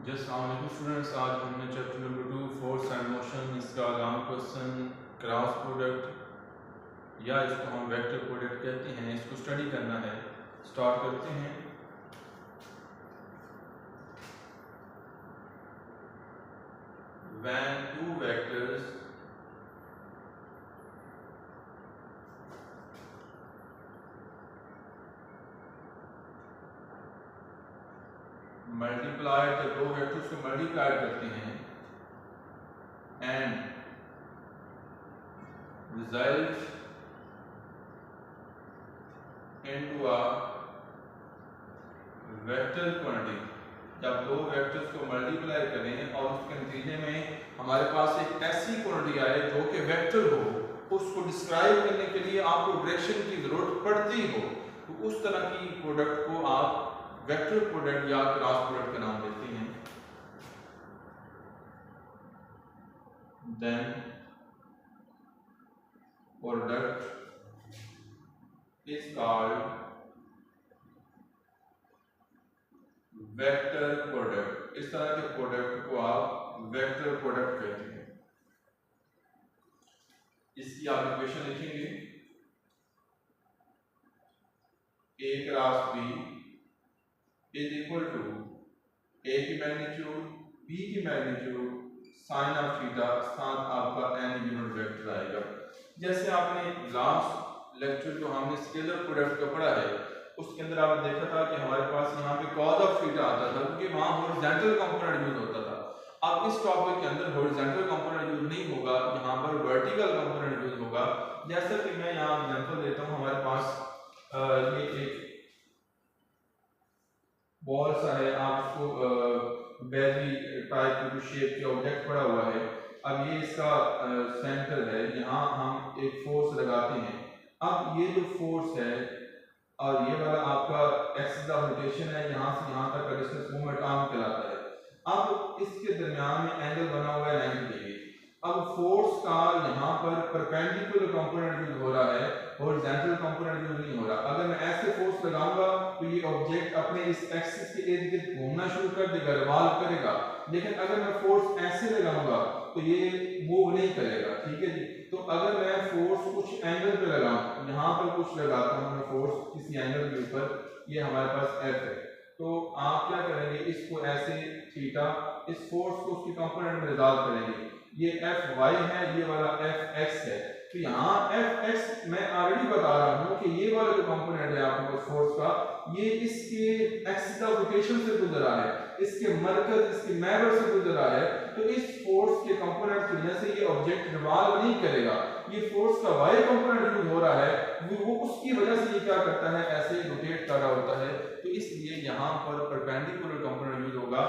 Students, आज हमने chapter number 2 force and motion इसका लॉन्ग क्वेश्चन क्रॉस प्रोडक्ट या इसको हम वेक्टर प्रोडक्ट कहते हैं, इसको स्टडी करना है। स्टार्ट करते हैं। व्हेन टू वेक्टर्स मल्टीप्लाइड, जब दो वेक्टर्स को मल्टीप्लाई करते हैं and result into a vector quantity, जब दो वेक्टर्स को मल्टीप्लाई करें और उसके नतीजे में हमारे पास एक ऐसी क्वांटिटी आए जो कि वेक्टर हो, उसको डिस्क्राइब करने के लिए आपको डायरेक्शन की जरूरत पड़ती हो, तो उस तरह की प्रोडक्ट को आप वेक्टर प्रोडक्ट या क्रॉस प्रोडक्ट का नाम देते हैं। Then product is called vector product. इस तरह के प्रोडक्ट को आप वेक्टर प्रोडक्ट कहते हैं। इसकी आप इक्वेशन लिखेंगे, a cross b is equal to a की मैग्नीट्यूड b की मैग्नीट्यूड साइन ऑफ थीटा साथ आपका n यूनिट वेक्टर आएगा। जैसे आपने लास्ट लेक्चर जो हमने स्केलर प्रोडक्ट का पढ़ा है, उसके अंदर आपने देखा था कि हमारे पास यहाँ पे कॉज ऑफ थीटा आता था, क्योंकि वहाँ हॉरिजॉन्टल कंपोनेंट यूज होता था। अब इस टॉपिक के अंदर हॉरिजॉन्टल कंपोनेंट यूज नहीं होगा, यहाँ पर वर्टिकल कंपोनेंट यूज होगा। जैसा कि मैं यहाँ एग्जांपल देता हूँ, हमारे पास ये एक बॉल सा है, आप उसको बेली टाइप की शेप के ऑब्जेक्ट पड़ा हुआ है। अब ये इसका सेंटर है, यहाँ हम एक फोर्स लगाते हैं। अब ये जो फोर्स है और ये वाला आपका एक्सिस ऑफ रोटेशन है, यहाँ से यहाँ तक का डिस्टेंस मूवमेंट आर्म कहलाता है। अब इसके दरमियान में एंगल बना हुआ है 90 डिग्री। अब फोर्स का यहाँ पर परपेंडिकुलर कंपोनेंट यूज हो रहा है, हॉरिजॉन्टल कंपोनेंट यूज नहीं हो रहा। अगर मैं ऐसे फोर्स लगाऊंगा तो ये ऑब्जेक्ट अपने इस एक्सिस के इर्द गिर्द घूमना शुरू कर देगा, रिवॉल्व करेगा। लेकिन अगर मैं फोर्स ऐसे लगाऊंगा तो ये मूव नहीं करेगा। ठीक है जी। तो अगर मैं फोर्स कुछ एंगल पे लगाऊं, यहाँ पर कुछ लगाता हूँ मैं फोर्स किसी एंगल के ऊपर, ये हमारे पास एफ है, तो आप क्या करेंगे, इसको ऐसे थीटा, इस फोर्स को उसके कंपोनेंट में रिजॉल्व करेंगे। ये एफ वाई है, ये वाला एफ एक्स है। तो यहाँ एफ एक्स मैं ऑलरेडी बता रहा हूँ कि ये वाला जो कंपोनेंट है आपके पास फोर्स का, ये इसके एक्सिस ऑफ रोटेशन से गुजर रहा है, इसके मरकज, इसके महवर से गुजर रहा है। तो इस फोर्स के कंपोनेंट की वजह से ये ऑब्जेक्ट रिवॉल्व नहीं करेगा। ये फोर्स का वाई कंपोनेंट यूज हो रहा है, वो उसकी वजह से ये क्या करता है, ऐसे रोटेट कर रहा होता है। तो इसलिए यहाँ पर परपेंडिकुलर कंपोनेंट यूज होगा।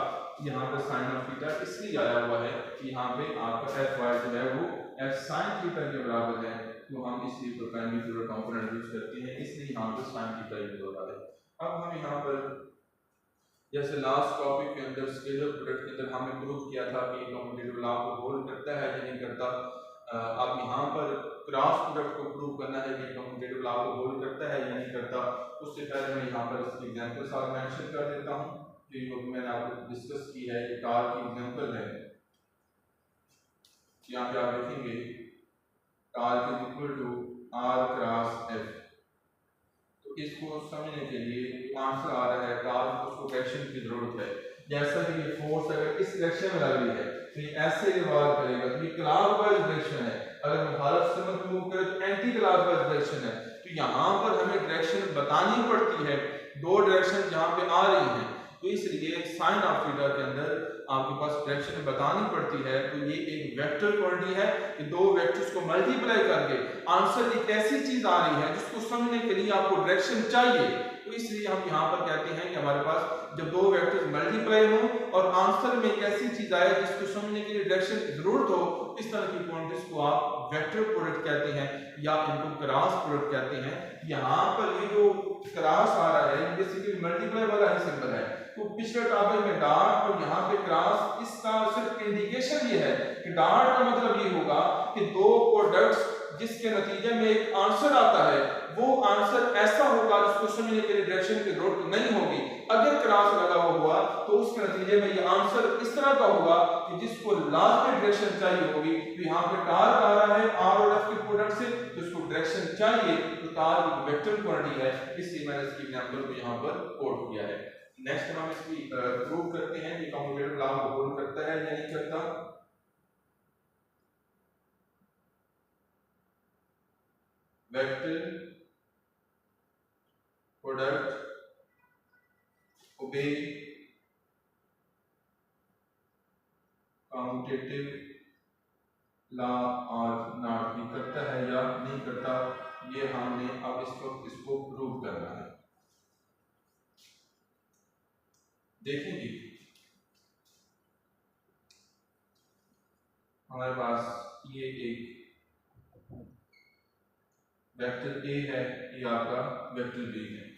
यहाँ पर साइन ऑफ थीटा इसलिए आया हुआ है कि यहाँ पे आपका एफ वाई जो है वो एफ साइन थीटा के बराबर है, तो हम इसलिए परपेंडिकुलर कंपोनेंट यूज करते हैं, इसलिए यहाँ पे साइन थीटा यूज हो रहा है। अब हम यहाँ पर जैसे लास्ट टॉपिक के अंदर स्केलर प्रोडक्ट के अंदर हमने प्रूव किया था कि कम्यूटेटिव लॉ को होल्ड करता है या नहीं करता। अब यहाँ पर क्रॉस प्रोडक्ट को प्रूव करना है कि कम्यूटेटिव लॉ को होल्ड करता है या नहीं करता। उससे पहले मैं यहाँ पर इसकी एग्जांपल साथ मेंशन कर देता हूँ, जो मैंने आपको डिस्कस की है। ये कार की एग्जांपल है, यहाँ पे आप देखेंगे कार is equal to R cross F. तो इसको समझने के लिए आंसर आ रहा है, कार उसको डायरेक्शन की जरूरत है। जैसा कि ये फोर्स अगर इस डायरेक्शन में लग रही है तो ये ऐसे रिवॉल्व करेगा, तो ये क्लॉकवाइज डायरेक्शन है। अगर मुखालिफ सिमत मूव करे तो एंटी क्लॉकवाइज डायरेक्शन है। तो यहाँ पर हमें डायरेक्शन बतानी पड़ती है, दो डायरेक्शन यहाँ पे आ रही हैं, तो इसलिए साइन ऑफ थीटा के अंदर आपके पास डायरेक्शन बतानी पड़ती है। तो ये एक वेक्टर क्वांटिटी है कि दो वेक्टर्स को मल्टीप्लाई करके आंसर एक ऐसी चीज आ रही है जिसको समझने के लिए आपको डायरेक्शन चाहिए। तो इसलिए हम यहाँ पर कहते हैं कि हमारे पास जब दो वेक्टर्स मल्टीप्लाई हो और आंसर में एक ऐसी चीज आए जिसको समझने के लिए डायरेक्शन की जरूरत हो, इस तरह की क्वांटिटीज को आप वेक्टर प्रोडक्ट कहते हैं या इनको क्रॉस प्रोडक्ट कहते हैं। यहाँ पर ये जो क्रॉस आ रहा है बेसिकली मल्टीप्लाई वाला ही सिंबल है। तो पिछले टॉपिक में डॉट और यहाँ पे क्रॉस, इसका सिर्फ इंडिकेशन ये है कि डॉट का मतलब ये होगा कि दो प्रोडक्ट्स जिसके नतीजे में एक आंसर आता है वो आंसर ऐसा होगा जिसको समझने के लिए डायरेक्शन की जरूरत नहीं होगी। अगर क्रॉस लगा हुआ तो उसके नतीजे में ये आंसर इस तरह का होगा कि जिसको लाजमी डायरेक्शन चाहिए होगी, तो यहाँ पे टार्क आ रहा है आर और एफ के प्रोडक्ट से, तो उसको डायरेक्शन चाहिए, तो टार्क एक वेक्टर क्वांटिटी है, इसलिए मैंने इसकी एग्जांपल को यहाँ पर कोट किया है। नेक्स्ट हम इसकी प्रूव करते हैं कि कम्यूटेटर लॉ को होल्ड करता है या नहीं करता। वेक्टर प्रोडक्ट ओबे कम्यूटेटिव लॉ और नॉट भी करता है या नहीं करता, ये हमने अब इसको प्रूव करना है। देखेंगे हमारे पास ये एक वेक्टर ए है, ये आपका वेक्टर बी है।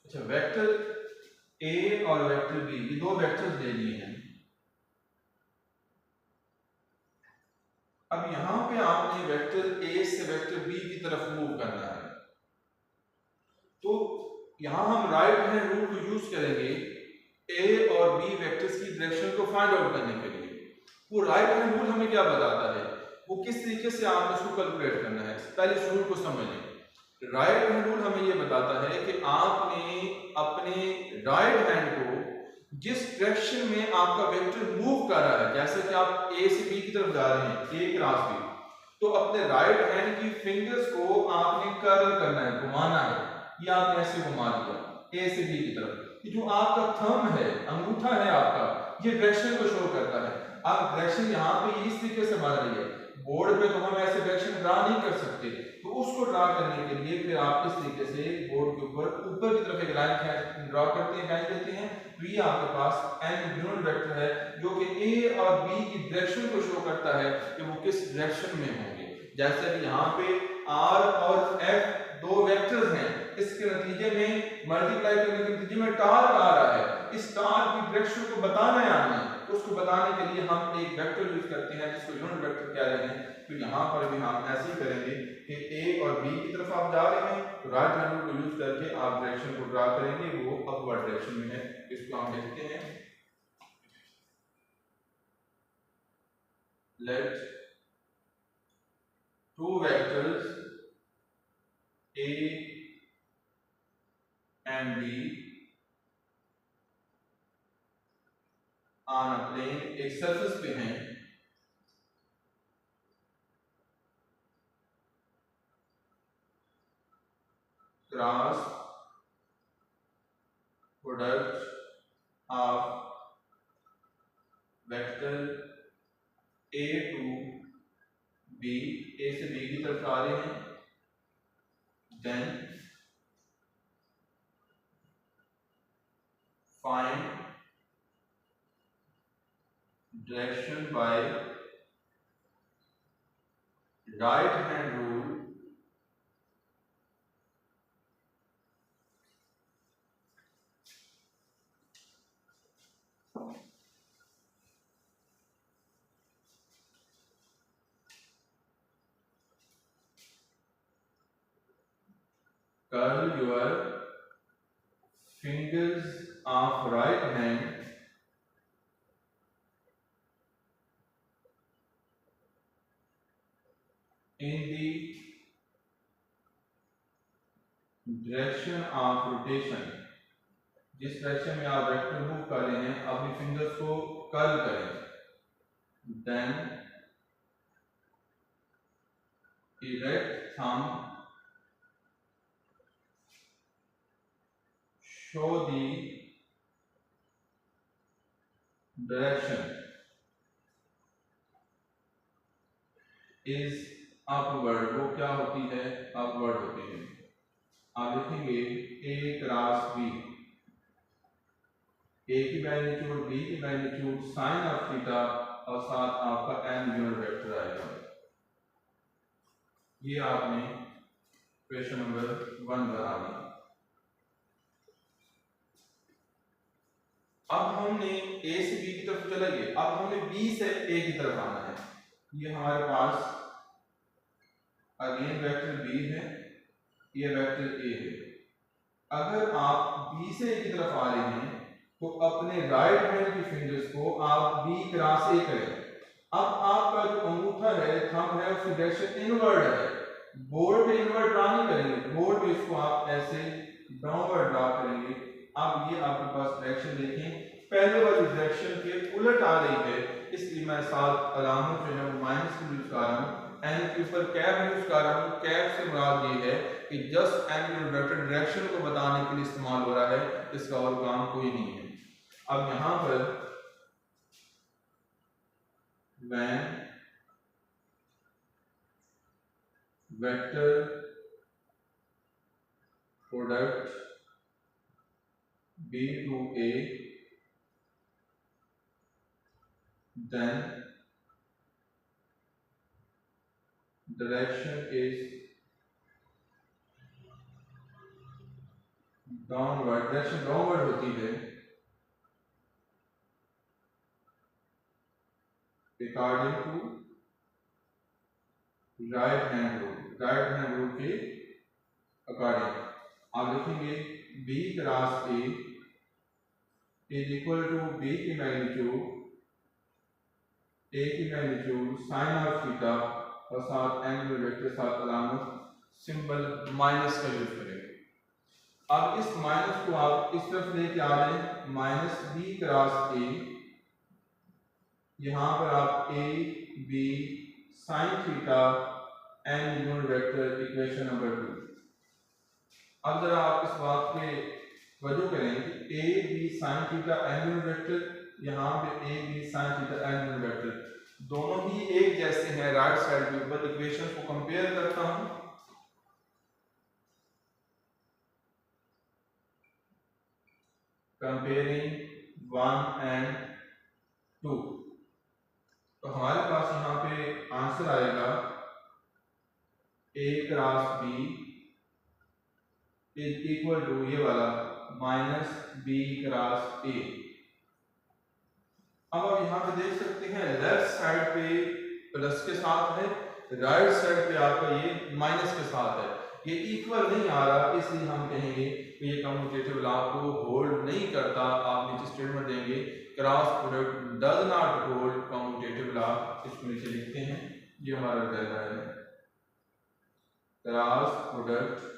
अच्छा, वेक्टर ए और वेक्टर बी, ये दो वेक्टर्स ले लिए हैं। अब यहां पे आपने वेक्टर ए से वेक्टर बी की तरफ मूव करना है, तो यहां हम राइट हैंड रूल को यूज करेंगे ए और बी वेक्टर्स की डायरेक्शन को फाइंड आउट करने के लिए। वो राइट हैंड रूल हमें क्या बताता है, वो किस तरीके से आपने उसको कैलकुलेट करना है। पहले इस रूल को समझ लें। राइट हैंड रूल हमें ये बताता है कि आपने अपने राइट हैंड को जिस डायरेक्शन में आपका वेक्टर मूव कर रहा है, जैसे कि आप ए से बी की तरफ जा रहे हैं, ए क्रॉस बी, तो अपने राइट हैंड की फिंगर्स को आपने कर्ल करना है, घुमाना है। ये आपने ऐसे घुमा दिया ए से बी की तरफ। ये जो आपका थंब है, अंगूठा है आपका, ये डायरेक्शन को शो करता है। अब डायरेक्शन यहाँ पे इस तरीके से बन रही है, बोर्ड पे तो हम ऐसे डायरेक्शन ड्रा नहीं कर सकते, तो उसको ड्रा करने के लिए फिर आप इस तरीके से बोर्ड के ऊपर की तरफ एक लाइन ड्रा करते हैं, खींच देते हैं, तो ये आपके पास एन यूनिट वेक्टर है जो कि ए और बी की डायरेक्शन को शो करता है कि वो किस डायरेक्शन में होंगे। जैसे कि यहाँ पे आर और एफ दो वेक्टर्स हैं, इसके नतीजे में मल्टीप्लाई करने के नतीजे में टार्क आ रहा है। इस टार्क की डायरेक्शन को बताना है आपने, उसको बताने के लिए हम एक वेक्टर यूज करते हैं जिसको यूनिट वेक्टर कह रहे हैं। तो यहाँ पर भी हम ऐसे ही करेंगे कि ए और बी की तरफ आप जा रहे हैं, तो राइट हैंड रूल को यूज करके आप डायरेक्शन को ड्रा करेंगे, वो अपवर्ड डायरेक्शन में है। इसको हम देखते हैं। Let two vectors A and B on a plane, एक सरफेस पे हैं, cross product of vector A to B, A से B की तरफ आ रहे हैं, then find direction by right hand rule curl your fingers of right hand in the direction of rotation, जिस direction में आप वेक्टर मूव कर रहे हैं अपनी फिंगर्स को कर्ल करें, then erect thumb, show the direction is upward, वो क्या होती है, upward होती है। आप लिखेंगे a क्रॉस b, a की मैग्नीट्यूड b की मैग्नीट्यूड साइन ऑफ थीटा और साथ आपका n यूनिट वेक्टर आएगा। ये आपने क्वेश्चन नंबर 1 बना लिया। अब हमने a से b की तरफ चले गए, अब हमें b से a की तरफ आना है। ये हमारे पास अगेन वेक्टर b है, ये वेक्टर a है। अगर आप b से a की तरफ आ रहे हैं तो अपने राइट हैंड की फिंगर्स को आप b क्रॉस a करें। अब आपका जो अंगूठा है, थंब है, उसकी डायरेक्शन इनवर्ड है। बोर्ड पे इनवर्ड ड्रा नहीं करेंगे, बोर्ड पे इसको आप ऐसे डाउनवर्ड ड्रा करेंगे। अब ये आपके पास डायरेक्शन देखें, पहले वाली डायरेक्शन के उलट आ रही है, इसलिए मैं साथ अलामत जो है वो माइनस को यूज कर रहा हूँ, एन के ऊपर कैप यूज कर रहा हूँ। कैप से मुराद ये है कि जस्ट एंगुलर वेक्टर डायरेक्शन को बताने के लिए इस्तेमाल हो रहा है, इसका और काम कोई नहीं है। अब यहां पर when vector product b to a, then direction is downward, direction downward होती है according to right hand rule, right hand rule के अकॉर्डिंग। आप लिखेंगे b cross a is equal to b की मैग्नीट्यूड a की मैग्नीट्यूड साइन ऑफ थीटा और साथ angular vector साथ अलामत सिंबल माइनस का यूज करेंगे। अब इस माइनस को आप इस तरफ लेके आ रहे हैं, माइनस b क्रॉस a, यहाँ पर आप a b sine theta N unit vector equation number 2। अब जरा आप इस बात पे वजह करें कि a b sine theta N unit vector, यहाँ पे a b sine theta N unit vector दोनों ही एक जैसे हैं राइट साइड के ऊपर। इक्वेशन को कंपेयर करता हूं, कंपेयरिंग 1 एंड 2, तो हमारे पास यहाँ पे आंसर आएगा a cross b is equal to ये वाला माइनस b क्रॉस a। अब आप यहाँ पे देख सकते हैं लेफ्ट साइड पे प्लस के साथ है, राइट साइड पे आपका ये माइनस के साथ है। ये इक्वल नहीं आ रहा, इसलिए हम कहेंगे कि ये कम्यूटेटिव लॉ को होल्ड नहीं करता। आप नीचे स्टेटमेंट देंगे cross product does not hold commutative law, इसको नीचे लिखते हैं। ये हमारा रिजल्ट है, cross product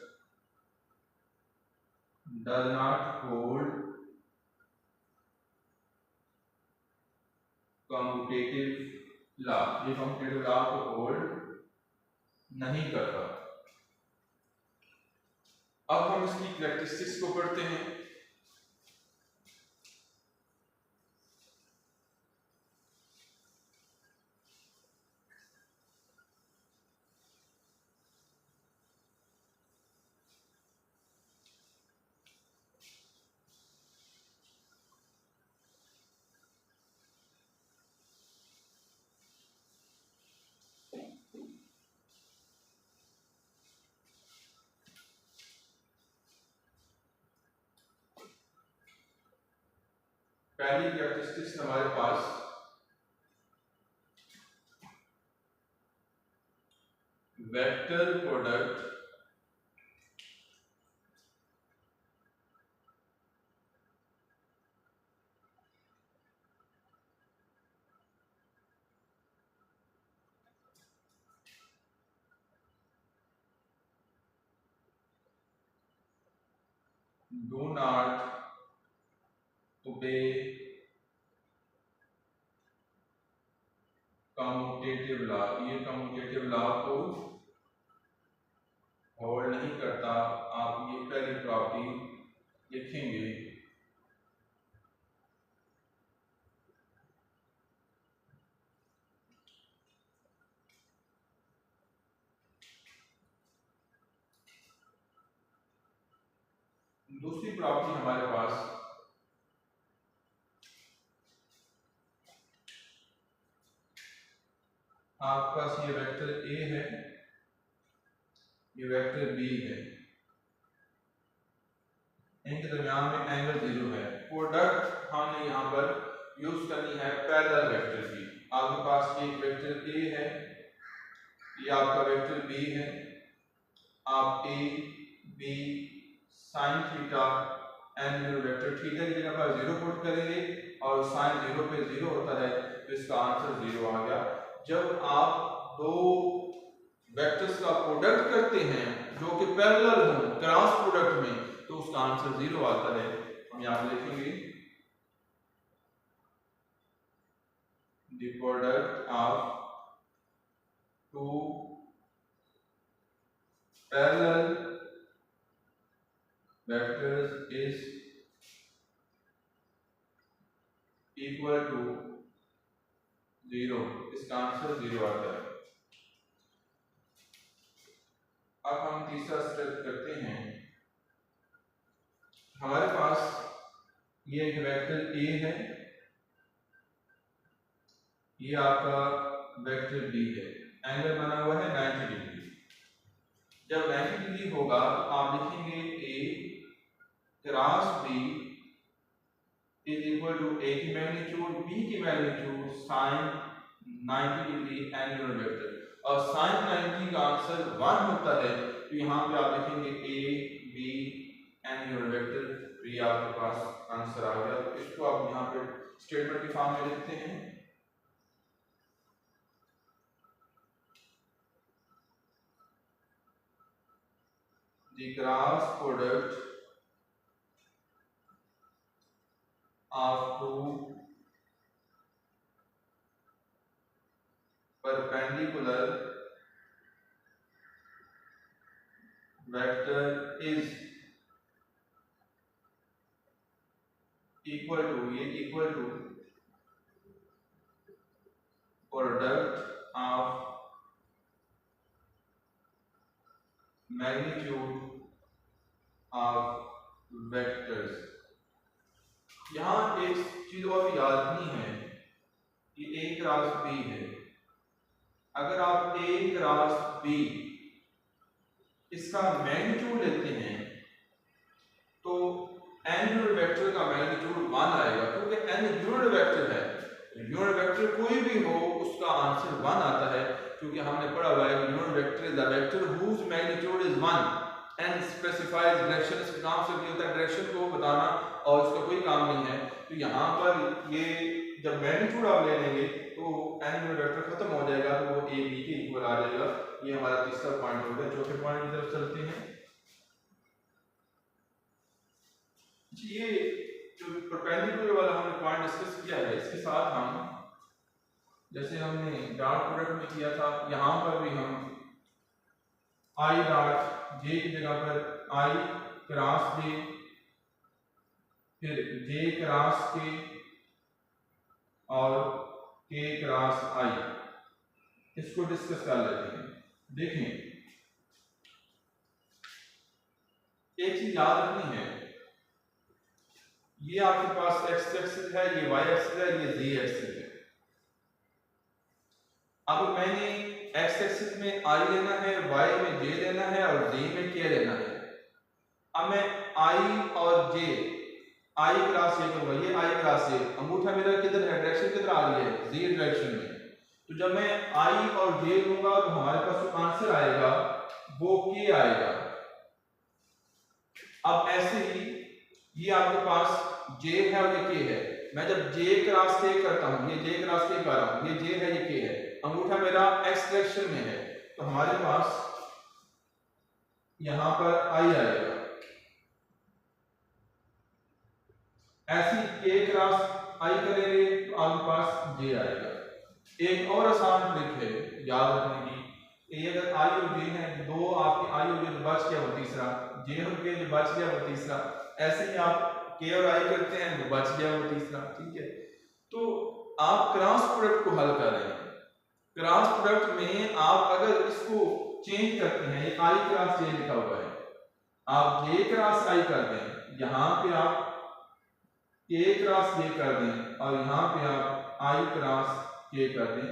does not hold commutative law, ये कम्यूटेटिव लॉ को होल्ड नहीं करता। अब हम इसकी कैरेक्टरिस्टिक्स को पढ़ते हैं। पहली कैरेक्टरिस्टिक्स हमारे पास vector product do not obey commutative law, ये कम्यूटेटिव लॉ को होल्ड नहीं करता। आप ये पहली प्रॉपर्टी लिखेंगे। दूसरी प्रॉपर्टी हमारे पास आपके पास ये वेक्टर ए है, ये वेक्टर बी है, इनके दरमियान में एंगल 0 है। प्रोडक्ट हमने यहाँ पर यूज करनी है पैरेलल वेक्टर की। आपके पास ये वेक्टर ए है, ये आपका वेक्टर बी है। आप A B sine theta N vector theta की जगह पर 0 पुट करेंगे और साइन 0 पे 0 होता है, तो इसका आंसर 0 आ गया। जब आप दो वेक्टर्स का प्रोडक्ट करते हैं जो कि पैरेलल हो क्रॉस प्रोडक्ट में, तो उसका आंसर 0 आता है। हम यहाँ पे लिखेंगे the product of two parallel vectors is equal to 0। इसका आंसर 0 आता है। अब हम तीसरा स्टेप करते हैं। हमारे पास ये एक वेक्टर ए है, ये आपका वेक्टर बी है, एंगल बना हुआ है 90 डिग्री। जब 90 डिग्री होगा तो आप लिखेंगे A cross B is equal to A की मैग्नीट्यूड बी की magnitude sine 90 degree angular vector, और साइन 90 का आंसर 1 होता है। तो यहाँ पे आप लिखेंगे ए बी एंगुलर वेक्टर, ये आपके पास आंसर आ गया। तो इसको आप यहाँ पे स्टेटमेंट के फॉर्म में लिखते हैं। The cross product of two perpendicular vector is equal to, ये equal to product of magnitude of vectors। यहाँ एक चीज और याद नहीं है कि ए क्रॉस बी है। अगर आप ए क्रॉस बी इसका मैग्नीट्यूड लेते हैं तो एंगुलर वेक्टर का मैग्नीट्यूड 1 आएगा, क्योंकि एन यूनिट वेक्टर है। यूनिट वेक्टर कोई भी हो उसका आंसर 1 आता है, क्योंकि हमने पढ़ा हुआ है कि unit vector is the vector whose magnitude is 1 and specifies direction. इसके काम से भी होता है डायरेक्शन को बताना, और इसका कोई काम नहीं है। तो यहाँ पर ये जब मैग्नीट्यूड आप ले लेंगे तो एंगुलर वेक्टर खत्म हो जाएगा, तो वो ए बी के इक्वल आ जाएगा। ये हमारा तीसरा पॉइंट हो गया। चौथे पॉइंट की तरफ चलते हैं। ये जो परपेंडिकुलर वाला हमने पॉइंट डिस्कस किया है, इसके साथ हम जैसे हमने डॉट प्रोडक्ट में किया था, यहाँ पर भी हम आई डॉट जे की जगह पर आई क्रॉस जे, फिर जे क्रॉस के और के क्रॉस आई, इसको डिस्कस कर लेते हैं। देखें, एक चीज याद रखनी है, ये आपके पास एक्स एक्सिस है, ये वाई एक्सिस है, ये जी एक्सिस है। अब मैंने एक्स एक्सिस में आई लेना है, वाई में जे लेना है और जी में के लेना है। अब मैं आई और जे, आई क्रॉस ये करूंगा, ये आई क्रॉस ये, अंगूठा मेरा किधर है, डायरेक्शन किधर आ रही है, जी डायरेक्शन में। तो जब मैं आई और जे लूंगा तो हमारे पास जो आंसर आएगा वो के आएगा। अब ऐसे ही ये आपके पास जे है और ये के है। मैं जब जे क्रॉस के करता हूं, ये जे क्रॉस के कर रहा हूं, ये जे है ये के है, अंगूठा मेरा एक्स डायरेक्शन में है, तो हमारे पास यहां पर आई आएगा। ऐसी के क्रॉस आई करेंगे तो आपके पास जे आएगा। एक और आसान ट्रिक है याद रखने की, ये अगर आई और जे है, दो आपके आई और जे तो बच गया वो तीसरा, जे और के जो बच गया वो तीसरा, ऐसे ही आप के और आई करते हैं तो बच गया वो तीसरा। ठीक है, तो आप क्रॉस प्रोडक्ट को हल कर रहे हैं। क्रॉस प्रोडक्ट में आप अगर इसको चेंज करते हैं, ये आई क्रॉस जे लिखा हुआ है, आप जे क्रॉस आई कर दें, यहाँ पे आप के क्रॉस जे कर दें और यहाँ पे आप आई क्रॉस के कर दें,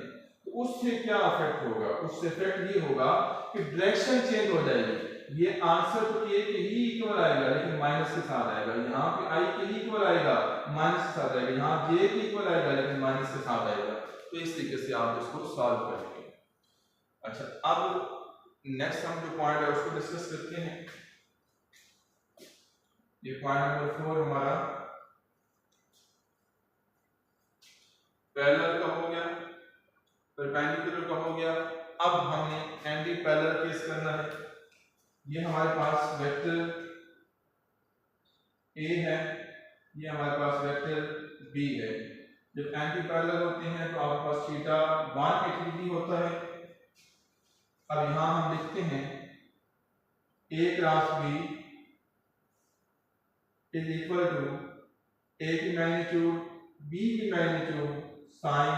तो उससे क्या इफेक्ट होगा? उससे इफेक्ट ये होगा कि डायरेक्शन चेंज हो जाएगी। ये आंसर तो के ही इक्वल आएगा लेकिन माइनस के साथ आएगा, यहाँ पे आई के ही इक्वल आएगा माइनस के साथ आएगा, यहाँ जे के इक्वल आएगा लेकिन माइनस के साथ आएगा। तो इस तरीके से आप इसको सॉल्व करेंगे। अच्छा, अब नेक्स्ट हम जो पॉइंट है उसको डिस्कस करते हैं। ये पॉइंट नंबर 4 हमारा पैरेलल का हो गया, परपेंडिकुलर का हो गया। अब हमने एंटी पैरेलल केस करना है। ये हमारे पास वेक्टर ए है, ये हमारे पास वेक्टर बी है। जब एंटी पैरेलल होते हैं तो आपके पास थीटा 180 डिग्री होता है। अब यहां हम लिखते हैं A cross B is equal to A की मैग्नीट्यूड बी की मैग्नीट्यूड साइन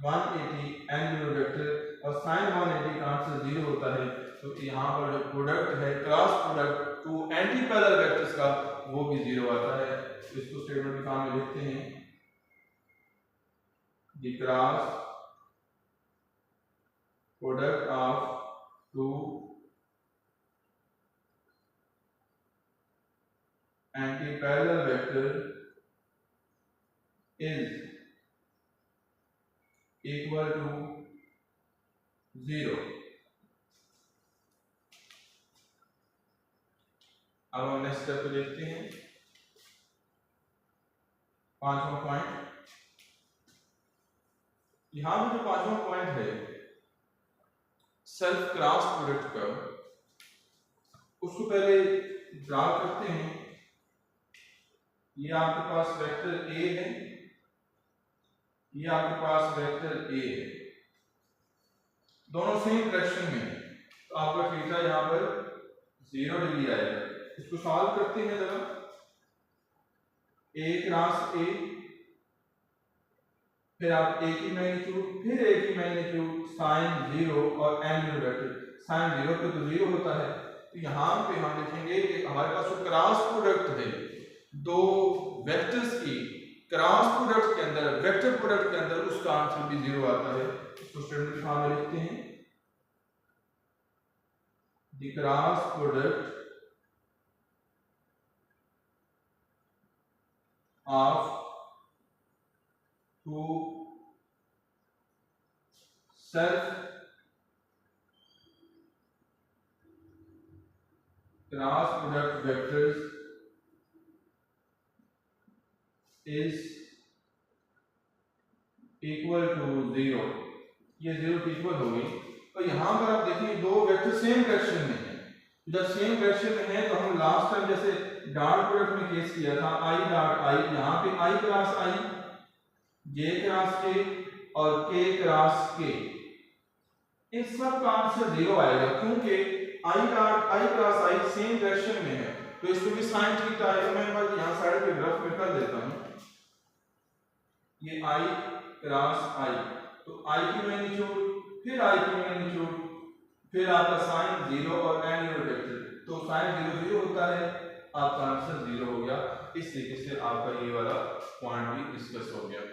180 एंगुलर वेक्टर, और साइन 180 का आंसर 0 होता है। तो यहाँ पर जो प्रोडक्ट है cross product two anti parallel vectors का वो भी 0 आता है। तो इसको स्टेटमेंट फॉर्म में लिखते हैं, the cross product of two anti parallel vector is equal to 0। अब हम नेक्स्ट स्टेप को देखते हैं, पांचवा पॉइंट। यहां पर जो पांचवा पॉइंट है सेल्फ क्रॉस प्रोडक्ट का, उसको पहले ड्रा करते हैं। ये आपके पास वेक्टर ए है, ये आपके पास वेक्टर ए है, दोनों सेम डायरेक्शन में है, तो आपका थीटा यहाँ पर 0 डिग्री आएगा। इसको सॉल्व करते हैं जरा। ए क्रॉस ए, फिर आप ए की मैग्नीट्यूड, फिर ए की मैग्नीट्यूड साइन 0 और एंगुलर वेक्टर, साइन 0 पे तो 0 होता है। तो यहाँ पे हम लिखेंगे कि हमारे पास जो क्रॉस प्रोडक्ट है दो वेक्टर्स की, क्रॉस प्रोडक्ट के अंदर, वेक्टर प्रोडक्ट के अंदर उसका आंसर भी 0 आता है। इसको स्टेटमेंट फॉर्म में लिखते हैं, the cross product of two self cross product vectors is equal to 0। ये 0 की इक्वल हो गई। तो यहां पर आप देखिए दो वेक्टर सेम डायरेक्शन में है। जब सेम डायरेक्शन में है तो हम लास्ट टाइम जैसे डॉट प्रोडक्ट में केस किया था, आई डॉट आई, यहाँ पे आई क्रॉस आई, जे क्रॉस के और के क्रॉस के, इस सब का आंसर 0 आएगा क्योंकि I dot I cross I same direction में है। तो इसको भी साइन थीटा आएगा। मैं यहाँ साइड पे ग्राफ में कर देता हूँ, ये आई क्रॉस आई, तो आई की मैग्नीट्यूड, फिर आई की मैग्नीट्यूड, फिर आपका साइन 0 और एंगुलर वेक्टर, तो साइन 0 0 होता है, आपका आंसर 0 हो गया। इस तरीके से आपका ये वाला पॉइंट भी डिस्कस हो गया।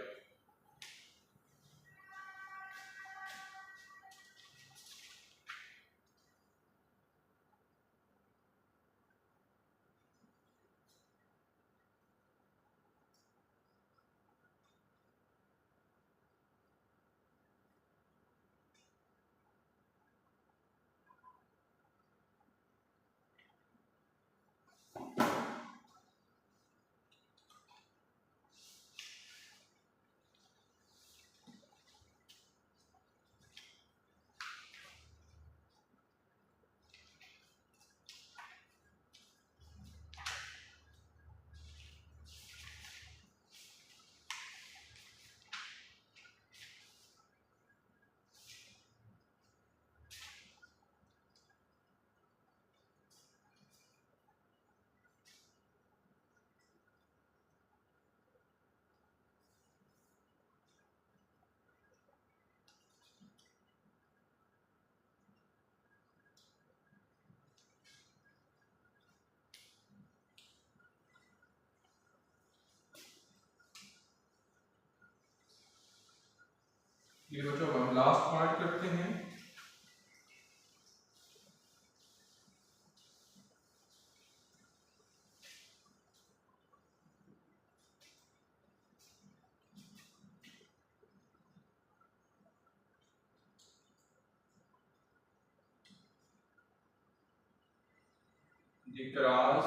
ये बच्चों हम लास्ट पार्ट करते हैं। The cross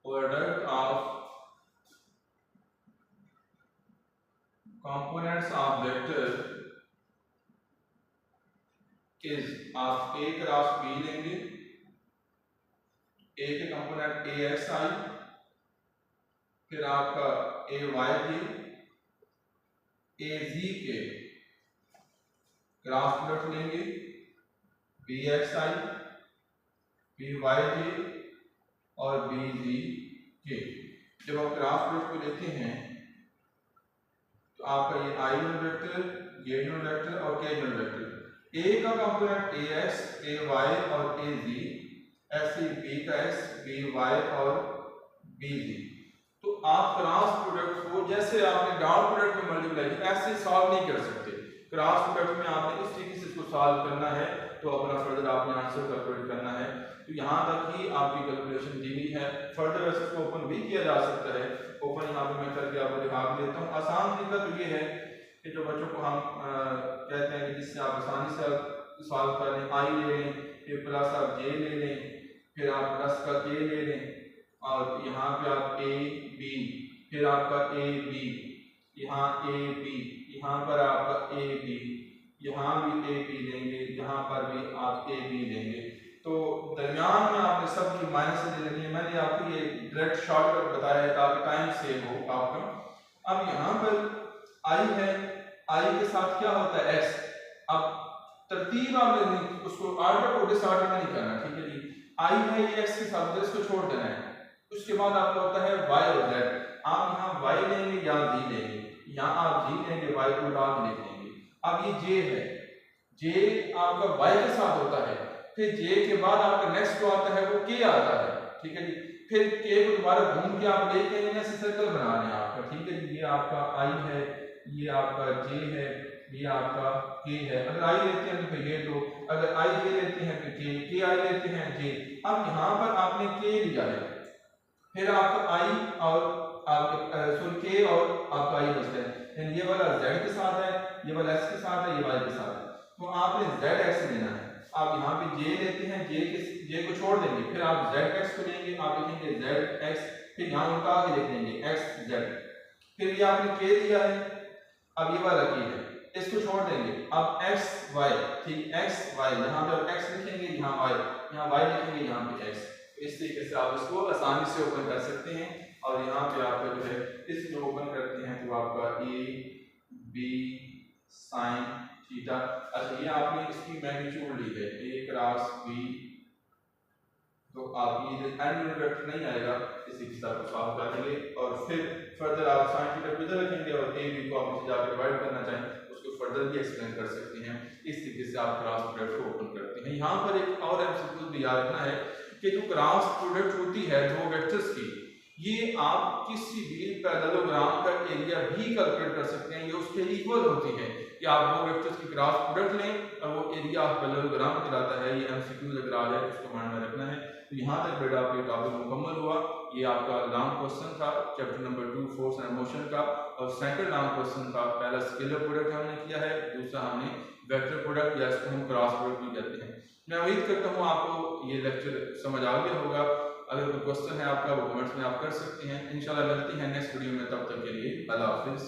product of components of vector is, आप a क्रॉस b लेंगे, a के कंपोनेंट axi, फिर आपका ayj az के क्रॉस प्रोडक्ट लेंगे, bxi byj और bz के। जब आप क्रॉस प्रोडक्ट को लेते हैं तो आपका ये i unit vector, j unit vector और k यूनिट वेक्टर, a का कंपोनेंट ax ay और az, ऐसे b का x by और bz। तो आप क्रॉस प्रोडक्ट को जैसे आपने डॉट प्रोडक्ट में मल्टीप्लाई किया ऐसे सॉल्व नहीं कर सकते। क्रॉस प्रोडक्ट में आपने इस तरीके से इसको सॉल्व करना है तो अपना फर्दर आपने आंसर कैलकुलेट करना है। तो यहाँ तक ही आपकी कैलकुलेशन दी हुई है। फर्दर वैसे इसको ओपन भी किया जा सकता है। ओपन यहाँ पे मैं करके आपको दिखा भी देता हूँ। आसान तरीका तो ये है कि जो बच्चों को हम कहते हैं कि जिससे आप आसानी से सॉल्व कर लें, आई ले लें, फिर प्लस आप जे ले लें, फिर आप प्लस का के ले लें और यहाँ पे आप ए बी, फिर आपका ए बी, यहाँ ए बी, यहाँ पर आपका ए बी, यहाँ भी ए बी लेंगे, यहाँ पर भी आप ए बी लेंगे। तो दरमियान में आपने सब की माइनस ले लेनी है। मैंने आपको ये डायरेक्ट शॉर्टकट बताया है ताकि टाइम सेव हो आपका। अब यहाँ पर आई है, आई के साथ क्या होता है एक्स। अब तरतीब आपने उसको ऑर्डर को डिसऑर्डर में नहीं करना, ठीक है जी। आई है ये एक्स के साथ, तो इसको छोड़ देना है। उसके बाद आपका होता है वाई और जेड। आप यहाँ वाई लेंगे या जी लेंगे, यहाँ आप जी लेंगे, वाई को डाल लिख लेंगे। अब ये जे है, जे आपका वाई के साथ होता है, फिर जे के बाद आपका नेक्स्ट जो आता है वो के आता है, ठीक है जी। फिर के को दोबारा घूम के आप लेके आएंगे, ऐसे सर्कल बना रहे हैं आपका, ठीक है जी। ये आपका आई है, ये आपका जे है, ये आपका के है। अगर आई लेते हैं तो फिर ये दो, अगर आई जे लेते हैं तो के आई लेते हैं जे। अब यहाँ पर आपने के लिया है, फिर आपका आई और आपके सॉरी के और आपका आई बचता है। ये वाला जेड के साथ है, ये वाला एक्स के साथ है, ये वाई के साथ है। तो आपने जेड एक्स लेना है। आप यहाँ पे जे लेते हैं, जे को छोड़ देंगे, फिर आप जेड एक्स को लेंगे, आप लिखेंगे जेड एक्स, फिर यहाँ उल्टा के लिख देंगे एक्स जेड। फिर ये आपने के लिया है, अब ये वाला के है, इसको छोड़ देंगे। अब एक्स वाई, ठीक, एक्स वाई, यहाँ पे आप एक्स लिखेंगे, यहाँ वाई, यहाँ वाई लिखेंगे, यहाँ पे एक्स। इस तरीके से आप इसको आसानी से ओपन कर सकते हैं। और यहाँ पे आपका जो है इसको ओपन करते हैं तो आपका ए बी साइन थीटा। अच्छा, ये आपने इसकी मैग्नीट्यूड ली है ए क्रॉस बी, तो आप ये एंड यूनिट वेक्टर नहीं आएगा, इसी के साथ सॉल्व कर देंगे। और फिर फर्दर आप साइन थीटा को इधर रखेंगे और ए बी को आप नीचे जाकर डिवाइड करना चाहें उसको फर्दर भी एक्सप्लेन कर सकते हैं। इस तरीके से आप क्रॉस प्रोडक्ट को ओपन करते हैं। यहाँ पर एक और एमसीक्यू भी याद रखना है कि जो क्रॉस प्रोडक्ट होती है दो वेक्टर्स की, ये आप किसी भी पैरेललोग्राम का एरिया भी कैलकुलेट कर सकते हैं। ये उसके इक्वल होती है कि आप दो वेक्टर्स की क्रॉस प्रोडक्ट लें और वो एरिया ऑफ पैरेललोग्राम कहलाता है। ये एमसीक्यू अगर आ जाए उसको माइंड में रखना है। तो यहाँ तक बेटा आपका टॉपिक मुकम्मल हुआ। ये आपका लॉन्ग क्वेश्चन था chapter number 2 force and motion का, और सेकंड लॉन्ग क्वेश्चन था। पहला स्केलर प्रोडक्ट हमने किया है, दूसरा हमने वेक्टर प्रोडक्ट या इसको हम क्रॉस प्रोडक्ट भी कहते हैं। मैं उम्मीद करता हूँ आपको ये लेक्चर समझ आ गया होगा। अगर कोई क्वेश्चन है आपका वो कमेंट्स में आप कर सकते हैं। इंशाल्लाह मिलते हैं नेक्स्ट वीडियो में, तब तक के लिए अल्लाह हाफिज़।